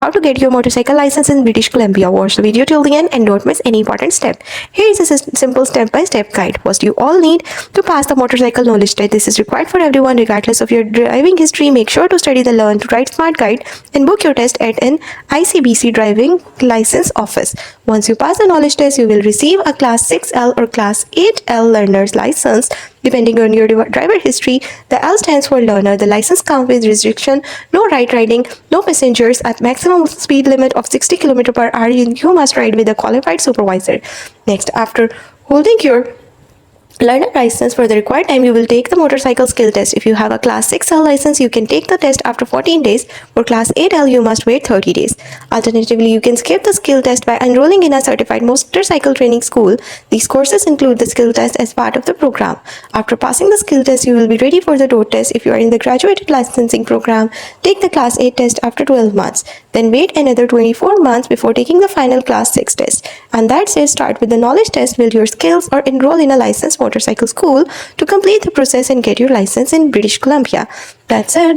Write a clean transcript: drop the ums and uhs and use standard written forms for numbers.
How to get your motorcycle license in British Columbia. Watch the video till the end and don't miss any important step. Here is a simple step-by-step guide. First, you all need to pass the motorcycle knowledge test. This is required for everyone regardless of your driving history. Make sure to study the Learn to Ride Smart guide and book your test at an ICBC driving license office. Once you pass the knowledge test, you will receive a Class 6L or Class 8L learner's license. Depending on your driver history, the L stands for learner. The license comes with restriction, no right riding, no passengers, at maximum speed limit of 60 km per hour. You must ride with a qualified supervisor. Next, after holding your learner license for the required time, you will take the motorcycle skill test. If you have a Class 6L license, you can take the test after 14 days. For Class 8L, you must wait 30 days. Alternatively, you can skip the skill test by enrolling in a certified motorcycle training school. These courses include the skill test as part of the program. After passing the skill test, you will be ready for the road test. If you are in the graduated licensing program, take the Class 8 test after 12 months. Then wait another 24 months before taking the final Class 6 test. And that's it. Start with the knowledge test, build your skills, or enroll in a licensed motorcycle school to complete the process and get your license in British Columbia. That's it.